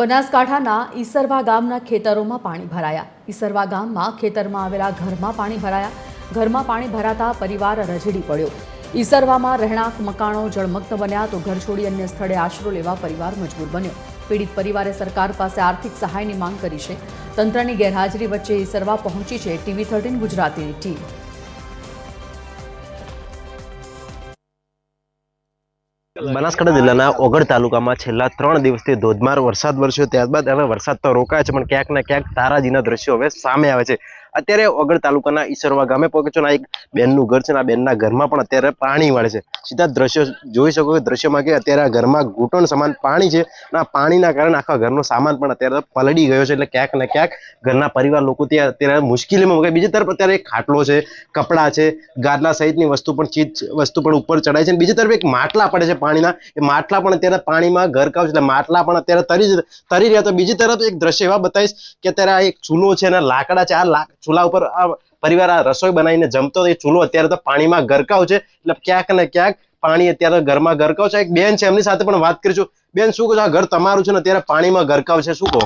બનાસકાંઠાના ઈસરવા ગામના ખેતરોમાં પાણી ભરાયા। ઈસરવા ગામમાં ખેતરમાં આવેલા ઘરમાં પાણી ભરાયા। ઘરમાં પાણી ભરાતા પરિવાર રઝળી પડ્યો। ઈસરવામાં રહેણાંક મકાનો જળમગ્ન બન્યા તો ઘર છોડી અન્ય સ્થળે આશરો લેવા પરિવાર મજબૂર બન્યો। પીડિત પરિવારે સરકાર પાસે આર્થિક સહાયની માંગ કરી છે। તંત્રની ગેરહાજરી વચ્ચે ઈસરવા પહોંચી છે TV13 ગુજરાતીની ટીમ। બનાસકાંઠા જિલ્લાના ઓગળ તાલુકામાં છેલ્લા 3 દિવસથી ધોધમાર વરસાદ વરસ્યો। ત્યારબાદ હવે વરસાદ તો રોકાય છે, પણ ક્યાંક ને ક્યાંક તારાજીના દ્રશ્યો હવે સામે આવે છે। અત્યારે ઓગળ તાલુકાના ઈસરવા ગામે પહોંચ્યો ને એક બેનનું ઘર છે, આ બેનના ઘરમાં પણ અત્યારે પાણી વળે છે। સીધા દ્રશ્યો જોઈ શકો છો। દ્રશ્યમાં કે અત્યારે આ ઘરમાં ઘૂંટણ સમાન પાણી છે અને આ પાણીના કારણે આખા ઘરનો સામાન પણ અત્યારે પલળી ગયો છે। એટલે ક્યાંક ને ક્યાંક ઘરના પરિવાર લોકો ત્યાં અત્યારે મુશ્કેલીમાં મુકાય। બીજી તરફ અત્યારે એક ખાટલો છે, કપડાં છે, ગાદલા સહિતની વસ્તુ પણ ચીજ વસ્તુ પણ ઉપર ચડાય છે। બીજી તરફ એક માટલા પડે છે પાણીના, એ માટલા પણ અત્યારે પાણીમાં ગરકાવ છે, એટલે માટલા પણ અત્યારે તરી રહ્યા। તો બીજી તરફ એક દ્રશ્ય એવા બતાવીશ કે અત્યારે આ એક ચૂલો છે અને લાકડા છે, આ ચૂલા ઉપર આ પરિવાર આ રસોઈ બનાવીને જમતો, એ ચૂલો અત્યારે તો પાણીમાં ગરકાવ છે। એટલે ક્યાંક ને ક્યાંક પાણી અત્યારે ઘરમાં ગરકાવ છે। એક બેન છે, એમની સાથે પણ વાત કરીશું। બેન, શું કહો છો? આ ઘર તમારું છે ને અત્યારે પાણીમાં ગરકાવ છે, શું કહો?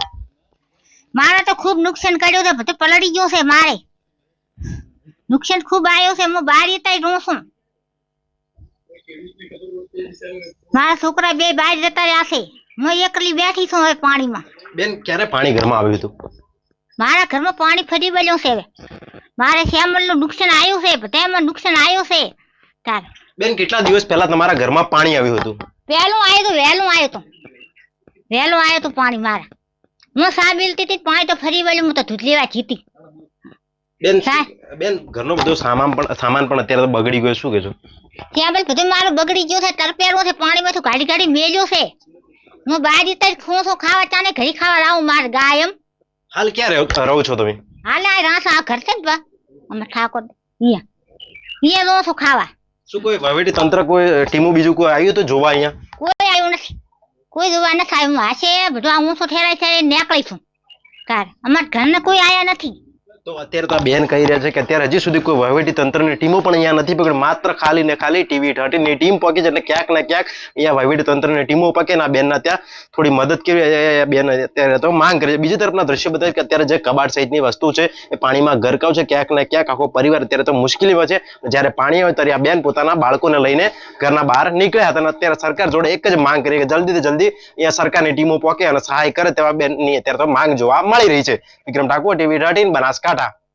મારે તો ખૂબ નુકસાન કર્યું છે, બધું પલળી ગયું છે। મારે નુકસાન ખૂબ આવ્યું છે। હું બહાર જતા રહું છું। મારા છોકરા બે બહાર જતા રહ્યા છે, હું એકલી બેઠી છું હવે પાણીમાં। બેન, ક્યારે પાણી ઘરમાં આવ્યું હતું? મારા ઘરમાં પાણી ફરી વળ્યું છે। મારે શ્યામલનું નુકસાન આવ્યું છે, બધામાં નુકસાન આવ્યું છે। તાર બેન, કેટલા દિવસ પહેલા તમારા ઘરમાં પાણી આવ્યું હતું? વહેલું આવ્યું હતું પાણી મારા। હું સા મિલતી હતી, પાણી તો ફરી વળ્યું। હું તો દૂધ લેવા જીતી। બેન, ઘરનો બધો સામાન પણ અત્યારે તો બગડી ગયો, શું કહેશો? ત્યાં બધું મારું બગડી ગયું છે, તરપેરું છે, પાણીમાં ગાડી મેલ્યું છે। હું બહાર જતા ખું છું ખાવા, ચાને ઘડી ખાવા લાવું મારે ગાય એમ। હાલ ક્યાં રહો છો તમે? હાલ આ રાસા આ ઘર છે ને અમે ઠાકોર અહીંયા રહો છો ખાવા। શું કોઈ વહીવટી તંત્ર, કોઈ ટીમો બીજું કોઈ આવ્યું તો જોવા? અહીંયા કોઈ આવ્યું નથી, કોઈ જોવા નથી આવ્યું। હશે બધું આ હું ઠેરાય છે નીકળી છું તાર, અમારા ઘરને કોઈ આયા નથી। તો અત્યારે તો આ બેન કહી રહ્યા છે કે અત્યારે હજી સુધી કોઈ વહીવટી તંત્રની ટીમો પણ અહીંયા નથી પકડી, માત્ર ખાલી ને ખાલી TV13 ની ટીમ પહોંચી છે। એટલે ક્યાંક ને ક્યાંક અહીંયા વહીવટી તંત્રની ટીમો પકે ને આ બેનના ત્યાં થોડી મદદ કરી બેન અત્યારે તો માંગ કરે છે। બીજી તરફના દ્રશ્ય બતાવે કે અત્યારે જે કબાટ સહિતની વસ્તુ છે એ પાણીમાં ગરકાવ છે। ક્યાંક ને ક્યાંક આખો પરિવાર અત્યારે તો મુશ્કેલીમાં છે। જ્યારે પાણી આવે ત્યારે આ બેન પોતાના બાળકોને લઈને ઘરના બહાર નીકળ્યા હતા અને અત્યારે સરકાર જોડે એક જ માંગ કરી કે જલ્દીથી જલ્દી અહીંયા સરકારની ટીમો પહોંચે અને સહાય કરે, તેવા બેનની અત્યારે તો માંગ જોવા મળી રહી છે। વિક્રમ ઠાકોર, TV13 બનાસકાંઠા।